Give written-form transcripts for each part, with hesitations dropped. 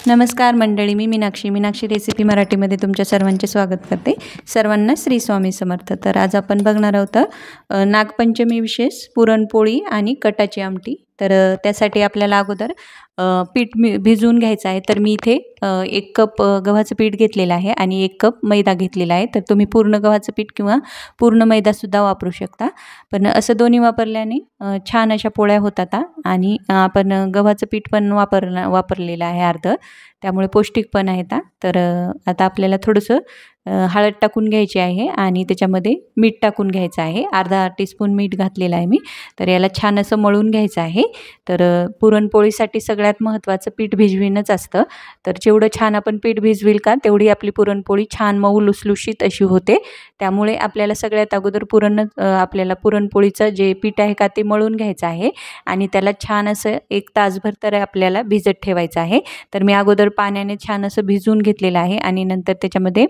नमस्कार मंडळी, मी मीनाक्षी रेसिपी मराठीमध्ये तुमच्या सर्वांचे स्वागत करते। सर्वांना श्री स्वामी समर्थ। तर आज आपण बघणार आहोत नागपंचमी विशेष पुरणपोळी आणि कटाची आमटी। तर त्यासाठी आपल्याला अगोदर पीठ भिजवून घ्यायचं आहे। तर मी इथे 1 कप गव्हाचं पीठ घेतलेलं आहे आणि 1 कप मैदा घेतलेला आहे। तर तुम्ही पूर्ण गव्हाचं पीठ किंवा पूर्ण मैदा सुद्धा वापरू शकता, पण असं दोन्ही वापरल्याने छान अशा पोळ्या होतात। आणि आपण गव्हाचं पीठ पण वापरलेलं आहे अर्ध, त्यामुळे पौष्टिक पण आहेत। तर आता आपल्याला थोडंसं हळद टाकून घ्यायची आहे आणि त्याच्यामध्ये मीठ टाकून घ्यायचं आहे। अर्धा टीस्पून मीठ घातलेलं आहे मी। तर याला छान असं मळून घ्यायचं आहे। तर पुरणपोळीसाठी सगळ्यात महत्त्वाचं पीठ भिजविणंच असतं। तर जेवढं छान आपण पीठ भिजविल का तेवढी आपली पुरणपोळी छान मऊ लुसलुशीत अशी होते। त्यामुळे आपल्याला सगळ्यात अगोदर आपल्याला पुरणपोळीचं जे पीठ आहे का ते मळून घ्यायचं आहे आणि त्याला छान असं 1 तासभर तर आपल्याला भिजत ठेवायचं आहे। तर मी अगोदर पाण्याने छान असं भिजवून घेतलेलं आहे आणि नंतर त्याच्यामध्ये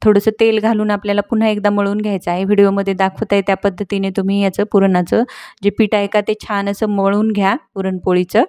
थोडंसं तेल घालून आपल्याला पुन्हा एकदा मळून घ्यायचं आहे। व्हिडिओमध्ये दाखवत आहे त्या पद्धतीने तुम्ही याचं पुरणाचं जे पीठ आहे का ते छान असं मळून घ्या पुरणपोळीचं,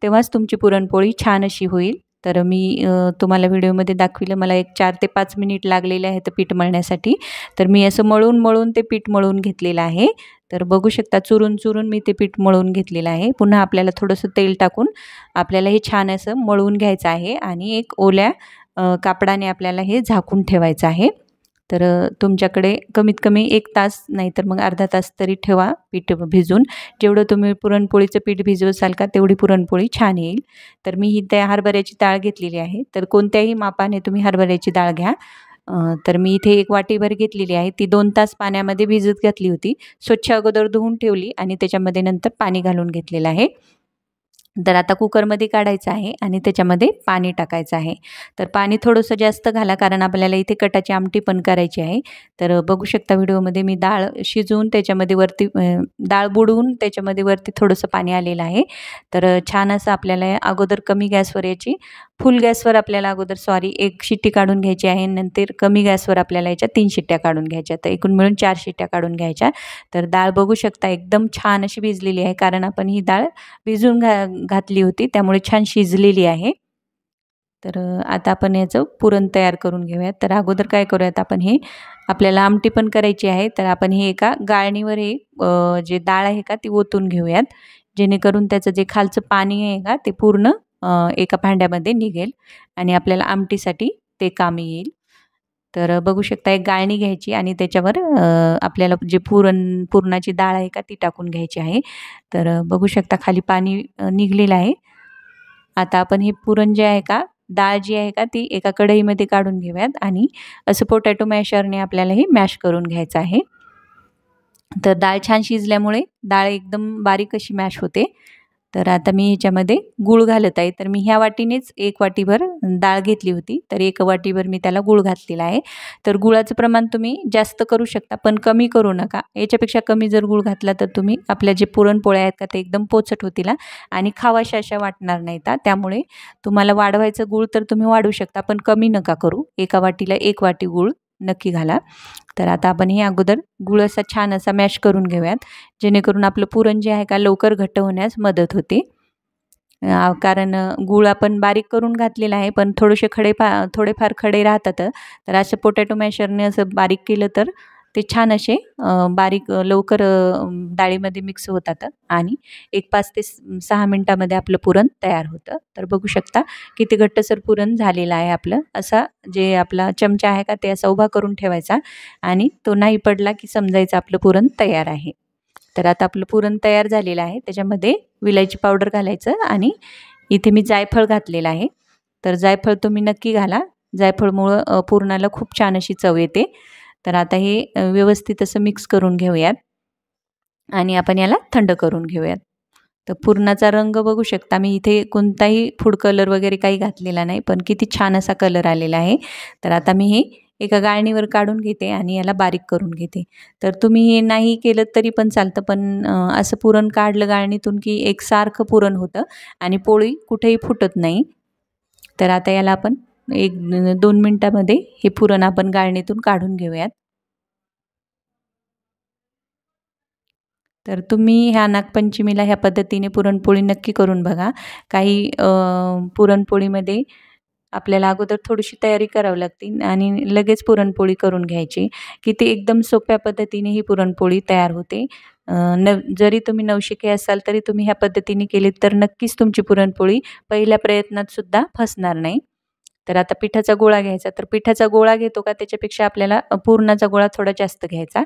तेव्हाच तुमची पुरणपोळी छान अशी होईल। तर मी तुम्हाला व्हिडिओमध्ये दाखविलं, मला एक 4 ते 5 मिनिट लागलेले आहेत पीठ मळण्यासाठी। तर मी असं मळून ते पीठ मळून घेतलेलं आहे। तर बघू शकता चुरून मी ते पीठ मळून घेतलेलं आहे। पुन्हा आपल्याला थोडंसं तेल टाकून आपल्याला हे छान असं मळून घ्यायचं आहे आणि एक ओल्या कापडाने आपल्याला हे झाकून ठेवायचं आहे। तर तुमच्याकडे कमीत कमी 1 तास नाही तर मग अर्धा तास तरी ठेवा पीठ भिजून। जेवढं तुम्ही पुरणपोळीचं पीठ भिजवसाल का तेवढी पुरणपोळी छान येईल। तर मी ही त्या हरभऱ्याची डाळ घेतलेली आहे। तर कोणत्याही मापाने तुम्ही हरभऱ्याची डाळ घ्या। तर मी इथे 1 वाटीभर घेतलेली आहे। ती 2 तास पाण्यामध्ये भिजत घातली होती। स्वच्छ अगोदर धुवून ठेवली आणि त्याच्यामध्ये नंतर पाणी घालून घेतलेलं आहे। तर आता कुकरमध्ये काढायचं आहे आणि त्याच्यामध्ये पाणी टाकायचं आहे। तर पाणी थोडंसं जास्त घाला, कारण आपल्याला इथे कटाची आमटी पण करायची आहे। तर बघू शकता व्हिडिओमध्ये मी डाळ शिजवून त्याच्यामध्ये वरती डाळ बुडवून त्याच्यामध्ये वरती थोडंसं पाणी आलेलं आहे। तर छान असं आपल्याला अगोदर कमी गॅसवर याची फुल गॅसवर आपल्याला अगोदर 1 शिट्टी काढून घ्यायची आहे। नंतर कमी गॅसवर आपल्याला याच्या 3 शिट्ट्या काढून घ्यायच्या, तर एकूण मिळून 4 शिट्ट्या काढून घ्यायच्या। तर डाळ बघू शकता एकदम छान अशी भिजलेली आहे, कारण आपण ही डाळ भिजवून घातली होती, त्यामुळे छान शिजलेली आहे। तर आता आपण याचं पुरण तयार करून घेऊयात। तर अगोदर काय करूयात आपण, हे आपल्याला आमटी पण करायची आहे। तर आपण हे एका गाळणीवर जे डाळ आहे का ती ओतून घेऊयात, जेणेकरून त्याचं जे खालचं पाणी आहे का ते पूर्ण एका भांड्यामध्ये निघेल आणि आपल्याला आमटीसाठी ते कामी येईल। तर बघू शकता एक गाळणी घ्यायची आणि त्याच्यावर आपल्याला जे पुरणाची डाळ आहे का ती टाकून घ्यायची आहे। तर बघू शकता खाली पाणी निघलेलं आहे। आता आपण हे पुरण जे आहे का, डाळ जी आहे का ती एका कढईमध्ये काढून घेऊयात आणि असं पोटॅटो मॅशरने आपल्याला हे मॅश करून घ्यायचं आहे। तर डाळ छान शिजल्यामुळे डाळ एकदम बारीक अशी मॅश होते। तर आता मी ह्याच्यामध्ये गूळ घालत आहे। तर मी ह्या वाटीनेच 1 वाटीभर डाळ घेतली होती, तर 1 वाटीभर मी त्याला गूळ घातलेला आहे। तर गुळाचं प्रमाण तुम्ही जास्त करू शकता, पण कमी करू नका। याच्यापेक्षा कमी जर गूळ घातला तर तुम्ही आपल्या जे पुरणपोळ्या आहेत का ते एकदम पोचट होतील आणि खावाशा अशा वाटणार नाहीत। त्यामुळे तुम्हाला वाढवायचं गूळ तर तुम्ही वाढवू शकता, पण कमी नका करू। 1 वाटीला 1 वाटी गूळ नक्की घाला। तर आता आपण हे अगोदर गूळ असा छान असा मॅश करून घेऊयात, जेणेकरून आपलं पुरण जे आहे का लवकर घट्ट होण्यास मदत होते। कारण गूळ आपण बारीक करून घातलेला आहे, पण थोडेफार खडे राहतात। तर असं पोटॅटो मॅशरने असं बारीक केलं तर ते छान असे बारीक लवकर डाळीमध्ये मिक्स होतात आणि 5 ते 6 मिनिटामध्ये आपलं पुरण तयार होतं। तर बघू शकता किती घट्टसर पुरण झालेलं आहे आपलं। असा जे आपला चमचा आहे का ते असा उभा करून ठेवायचा आणि तो नाही पडला की समजायचं आपलं पुरण तयार आहे। तर आता आपलं पुरण तयार झालेलं आहे। त्याच्यामध्ये विलायची पावडर घालायचं आणि इथे मी जायफळ घातलेलं आहे। तर जायफळ तुम्ही नक्की घाला, जायफळमुळं पुरणाला खूप छान अशी चव येते। तर आता हे व्यवस्थित असं मिक्स करून घेऊयात आणि आपण याला थंड करून घेऊयात। तर पुरणाचा रंग बघू शकता, मी इथे कोणताही फूड कलर वगैरे काही घातलेला नाही, पण किती छान असा कलर आलेला आहे। तर आता मी हे एका गाळणीवर काढून घेते आणि याला बारीक करून घेते। तर तुम्ही हे नाही केलं तरी पण चालतं, पण असं पुरण काढलं गाळणीतून की एकसारखं पुरण होतं आणि पोळी कुठेही फुटत नाही। तर आता याला आपण 1-2 मिनिटामध्ये हे पुरण आपण गाळणीतून काढून घेऊयात। तर तुम्ही ह्या नागपंचमीला ह्या पद्धतीने पुरणपोळी नक्की करून बघा। काही पुरणपोळीमध्ये आपल्याला अगोदर थोडीशी तयारी करावी लागते आणि लगेच पुरणपोळी करून घ्यायची, की ती एकदम सोप्या पद्धतीने ही पुरणपोळी तयार होते. जरी तुम्ही नवशिके असाल तरी तुम्ही ह्या पद्धतीने केलीत तर नक्कीच तुमची पुरणपोळी पहिल्या प्रयत्नात सुद्धा फसणार नाही. तर आता पिठाचा गोळा घ्यायचा. तर पिठाचा गोळा घेतो का त्याच्यापेक्षा आपल्याला पुरणाचा गोळा थोडा जास्त घ्यायचा.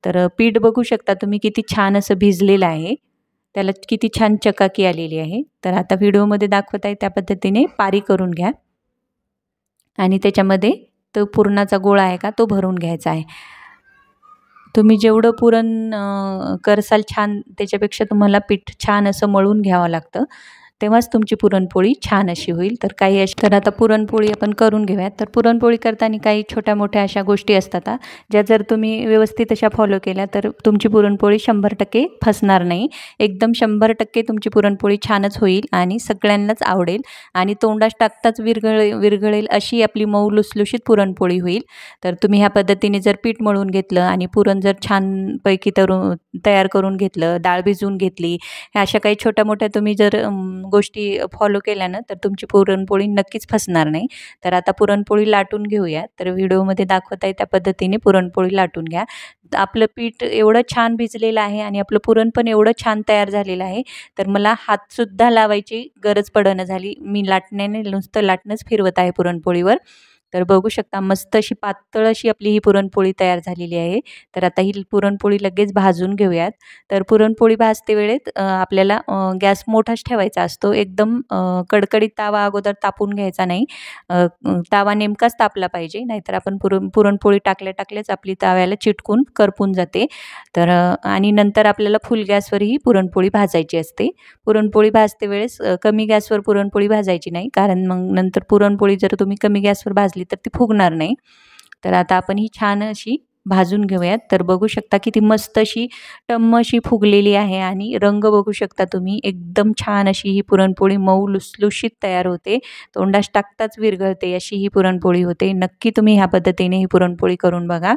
तर पीठ बघू शकता तुम्ही किती छान असं भिजलेलं आहे. त्याला किती छान चकाकी आलेली आहे. तर आता व्हिडिओमध्ये दाखवत आहे त्या पद्धतीने पारी करून घ्या आणि त्याच्यामध्ये तो पुरणाचा गोळा आहे का तो भरून घ्यायचा आहे. तुम्ही जेवढं पुरण करसाल छान त्याच्यापेक्षा तुम्हाला पीठ छान असं मळून घ्यावं लागतं. तेव्हाच तुमची पुरणपोळी छान अशी होईल. तर काही अशी तर आता पुरणपोळी आपण करून घेऊयात. तर पुरणपोळी करताना काही छोट्या-मोठ्या अशा गोष्टी असतात ज्या जर तुम्ही व्यवस्थित अशा फॉलो केल्या तर तुमची पुरणपोळी 100% फसणार नाही. एकदम 100% तुमची पुरणपोळी छानच होईल आणि सगळ्यांनाच आवडेल आणि तोंडात टाकताच विरघळेल अशी आपली मऊ लुसलुशीत पुरणपोळी होईल. तर तुम्ही ह्या पद्धतीने जर पीठ मळून घेतलं आणि पुरण जर छानपैकी तयार करून घेतलं, डाळ भिजवून घेतली, ह्या अशा काही छोट्या-मोठ्या तुम्ही जर गोष्टी फॉलो केल्या ना तर तुमची पुरणपोळी नक्कीच फसणार नाही. तर आता पुरणपोळी लाटून घेऊया. तर व्हिडिओमध्ये दाखवत आहे त्या पद्धतीने पुरणपोळी लाटून घ्या. आपलं पीठ एवढं छान भिजलेलं आहे आणि आपलं पुरण पण एवढं छान तयार झालेलं आहे. तर मला हातसुद्धा लावायची गरज पडेना झाली. मी लाटण्याने नुसतं लाटणंच फिरवत आहे पुरणपोळीवर. तर बघू शकता मस्त अशी पातळ अशी आपली ही पुरणपोळी तयार झालेली आहे. तर आता ही पुरणपोळी लगेच भाजून घेऊयात. तर पुरणपोळी भाजते वेळेत आपल्याला गॅस मोठाच ठेवायचा असतो. एकदम कडकडीत तावा अगोदर तापून घ्यायचा नाही. तावा नेमकाच तापला पाहिजे, नाहीतर आपण पुरणपोळी टाकल्याच आपली ताव्याला चिटकून करपून जाते. तर आणि नंतर आपल्याला फुल गॅसवर ही पुरणपोळी भाजायची असते. पुरणपोळी भाजते वेळेस कमी गॅसवर पुरणपोळी भाजायची नाही, कारण मग नंतर पुरणपोळी जर तुम्ही कमी गॅसवर भाजली तर ती फुगणार नाही. तर आता आपण ही छान अशी भाजून घेऊयात. तर बघू शकता किती मस्त अशी टम्म अशी फुगलेली आहे आणि रंग बघू शकता तुम्ही एकदम छान अशी ही पुरणपोळी मऊ लुसलुशीत तयार होते. तोंडात टाकताच विरघळते अशी ही पुरणपोळी होते. नक्की तुम्ही ह्या पद्धतीने ही पुरणपोळी करून बघा.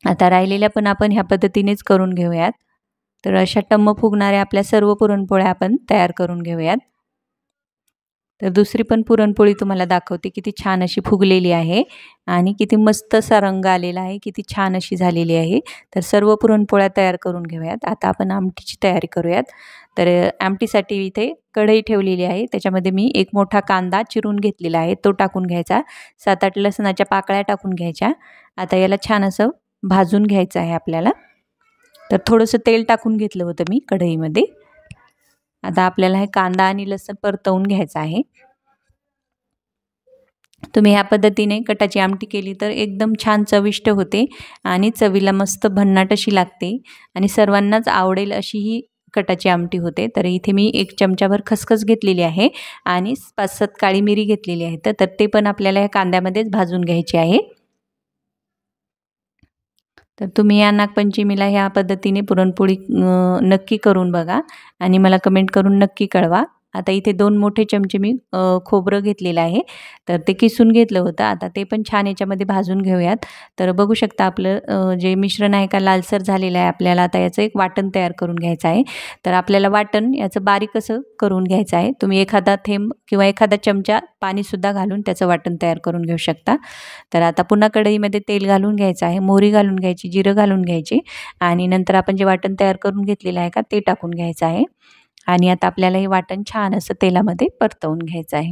आता राहिलेल्या पण आपण ह्या पद्धतीनेच करून घेऊयात. तर अशा टम्म फुगणाऱ्या आपल्या सर्व पुरणपोळ्या आपण तयार करून घेऊयात. तर दुसरी पण पुरणपोळी तुम्हाला दाखवते किती छान अशी फुगलेली आहे आणि किती मस्त असा रंग आलेला आहे, किती छान अशी झालेली आहे. तर सर्व पुरणपोळ्या तयार करून घेऊयात. आता आपण आमटीची तयारी करूयात. तर आमटीसाठी इथे कढई ठेवलेली आहे. त्याच्यामध्ये मी एक मोठा कांदा चिरून घेतलेला आहे, तो टाकून घ्यायचा. 7-8 लसणाच्या पाकळ्या टाकून घ्यायच्या. आता याला छान असं भाजून घ्यायचं आहे आपल्याला. तर थोडंसं तेल टाकून घेतलं होतं मी कढईमध्ये. आता आपल्याला हे कांदा आणि लसूण परतवून घ्यायचं आहे. तुम्ही ह्या पद्धतीने कटाची आमटी केली तर एकदम छान चविष्ट होते आणि चवीला मस्त भन्नाट अशी लागते आणि सर्वांनाच आवडेल अशी ही कटाची आमटी होते. तर इथे मी 1 चमचाभर खसखस घेतलेली आहे आणि 5-7 काळी मिरी घेतलेली आहे. तर ते पण आपल्याला या कांद्यामध्येच भाजून घ्यायची आहे. तर तुम्ही या नागपंचमीला ह्या पद्धतीने पुरणपोळी नक्की करून बघा आणि मला कमेंट करून नक्की कळवा. आता इथे 2 मोठे चमचे मी खोबरं घेतलेलं आहे. तर ते किसून घेतलं होतं. आता ते पण छान याच्यामध्ये भाजून घेऊयात. तर बघू शकता आपलं जे मिश्रण आहे का लालसर झालेलं आहे. आपल्याला आता याचं एक वाटण तयार करून घ्यायचं आहे. तर आपल्याला वाटण याचं बारीक असं करून घ्यायचं आहे. तुम्ही एखादा थेंब किंवा एखादा चमचा पाणीसुद्धा घालून त्याचं वाटण तयार करून घेऊ शकता. तर आता पुन्हा कढईमध्ये तेल घालून घ्यायचं आहे, मोहरी घालून घ्यायची, जिरं घालून घ्यायची आणि नंतर आपण जे वाटण तयार करून घेतलेलं आहे का ते टाकून घ्यायचं आहे आणि आता आपल्याला हे वाटण छान असं तेलामध्ये परतवून घ्यायचं आहे.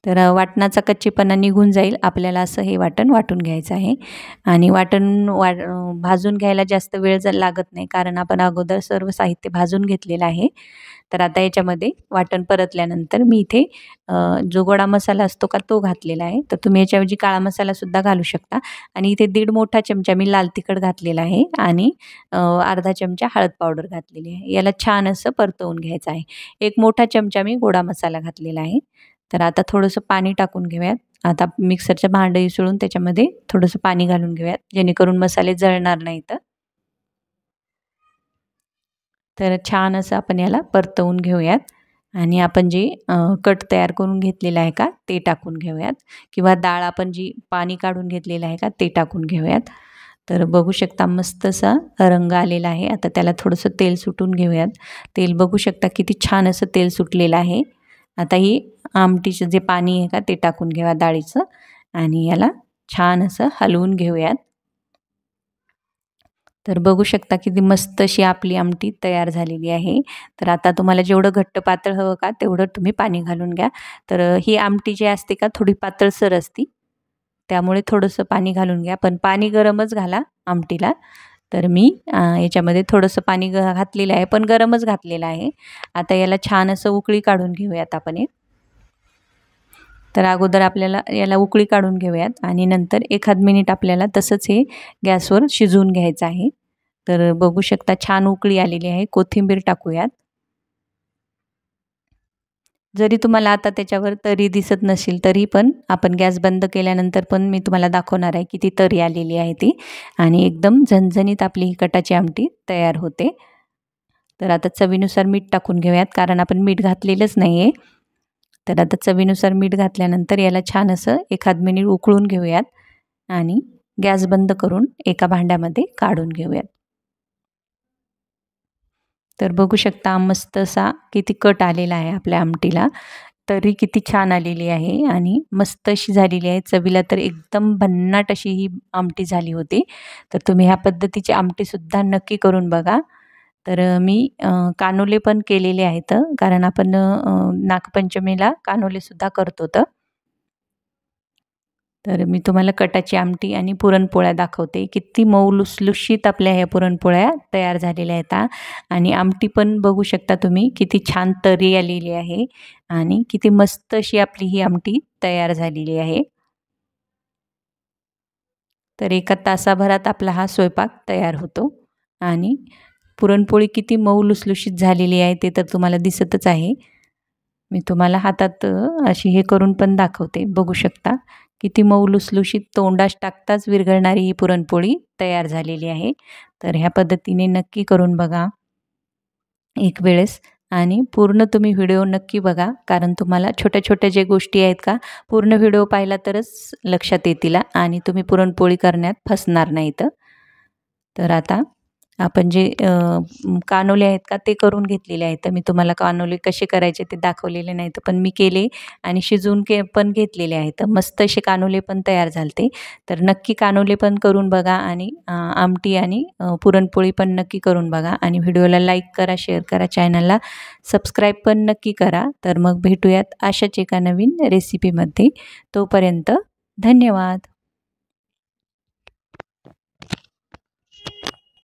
तर वाटणाचा कच्चेपणा निघून जाईल आपल्याला असं हे वाटण वाटून घ्यायचं आहे आणि वाटण भाजून घ्यायला जास्त वेळ लागत नाही, कारण आपण अगोदर सर्व साहित्य भाजून घेतलेलं आहे. तर आता याच्यामध्ये वाटण परतल्यानंतर मी इथे जो गोडा मसाला असतो का तो घातलेला आहे. तर तुम्ही याच्याऐवजी काळा मसालासुद्धा घालू शकता आणि इथे 1.5 मोठा चमचा मी लाल तिखट घातलेला आहे आणि अर्धा चमचा हळद पावडर घातलेली आहे. याला छान असं परतवून घ्यायचं आहे. 1 मोठा चमचा मी गोडा मसाला घातलेला आहे. तर आता थोडंसं पाणी टाकून घेऊयात. आता मिक्सरचं भांडं उसळून त्याच्यामध्ये थोडंसं पाणी घालून घेऊयात, जेणेकरून मसाले जळणार नाहीत. तर छान असं आपण याला परतवून घेऊयात आणि आपण जे कट तयार करून घेतलेलं आहे का ते टाकून घेऊयात किंवा डाळ आपण जी पाणी काढून घेतलेलं आहे का ते टाकून घेऊयात. तर बघू शकता मस्त असा रंग आलेला आहे. आता त्याला थोडंसं तेल सुटून घेऊयात. तेल बघू शकता किती छान असं तेल सुटलेलं आहे. आता ही आमटीचं जे पाणी आहे का ते टाकून घ्यावा डाळीचं आणि याला छान असं हलवून घेऊयात. तर बघू शकता किती मस्त अशी आपली आमटी तयार झालेली आहे. तर आता तुम्हाला जेवढं घट्ट पातळ हवं का तेवढं तुम्ही पाणी घालून घ्या. तर ही आमटी जी असते का थोडी पातळसर असती. त्यामुळे थोडंसं पाणी घालून घ्या. पण पाणी गरमच घाला आमटीला. तर मी याच्यामध्ये थोडंसं पाणी घातलेलं आहे, पण गरमच घातलेलं आहे. आता याला छान असं उकळी काढून घेऊयात आपण एक. तर अगोदर आपल्याला याला उकळी काढून घेऊयात आणि नंतर एखाद मिनिट आपल्याला तसंच हे गॅसवर शिजवून घ्यायचं आहे. तर बघू शकता छान उकळी आलेली आहे. कोथिंबीर टाकूयात. जरी तुम्हाला आता त्याच्यावर तरी दिसत नसेल तरी पण आपण गॅस बंद केल्यानंतर पण मी तुम्हाला दाखवणार आहे किती तरी आलेली आहे ती आणि एकदम झणझणीत आपली ही कटाची आमटी तयार होते. तर आता चवीनुसार मीठ टाकून घेऊयात कारण आपण मीठ घातलेलंच नाही आहे. तर आता चवीनुसार मीठ घातल्यानंतर याला छान असं एखाद मिनिट उकळून घेऊयात आणि गॅस बंद करून एका भांड्यामध्ये काढून घेऊयात. तर बघू शकता मस्त असा किती कट आलेला आहे आपल्या आमटीला. तरी किती छान आलेली आहे आणि मस्त अशी झालेली आहे. चवीला तर एकदम भन्नाट अशी ही आमटी झाली होती. तर तुम्ही ह्या पद्धतीची आमटीसुद्धा नक्की करून बघा. तर मी कानोले पण केलेले आहेत कारण आपण नागपंचमीला कानोलेसुद्धा करतो तर. तर मी तुम्हाला कटाची आमटी आणि पुरणपोळ्या दाखवते. किती मऊ लुसलुशीत आपल्या ह्या पुरणपोळ्या तयार झालेल्या आहेत आणि आमटी पण बघू शकता तुम्ही किती छान तर्री आलेली आहे आणि किती मस्त अशी आपली ही आमटी तयार झालेली आहे. तर एका तासाभरात आपला हा स्वयंपाक तयार होतो आणि पुरणपोळी किती मऊ लुसलुशीत झालेली आहे ते तर तुम्हाला दिसतच आहे. मी तुम्हाला हातात अशी हे करून पण दाखवते. बघू शकता किती मऊ लुसलुशीत तोंडात टाकताच विरघळणारी ही पुरणपोळी तयार झालेली आहे. तर ह्या पद्धतीने नक्की करून बघा एक वेळेस आणि पूर्ण तुम्ही व्हिडिओ नक्की बघा कारण तुम्हाला छोट्या-छोट्या ज्या गोष्टी आहेत का पूर्ण व्हिडिओ पाहिला तरच लक्षात येतील आणि तुम्ही पुरणपोळी करण्यात फसणार नाहीत. तर आता आपण जे कानोले आहेत का ते करून घेतलेले आहेत. तर मी तुम्हाला कानोले कसे करायचे ते दाखवलेले नाहीत पण मी केले आणि शिजवून पण घेतलेले आहेत. मस्त असे कानोले पण तयार झाले. तर नक्की कानोले पण करून बघा आणि आमटी आणि पुरणपोळी पण नक्की करून बघा आणि व्हिडिओला लाईक करा, शेअर करा, चॅनलला सबस्क्राईब पण नक्की करा. तर मग भेटूयात अशाच एका नवीन रेसिपीमध्ये. तोपर्यंत धन्यवाद.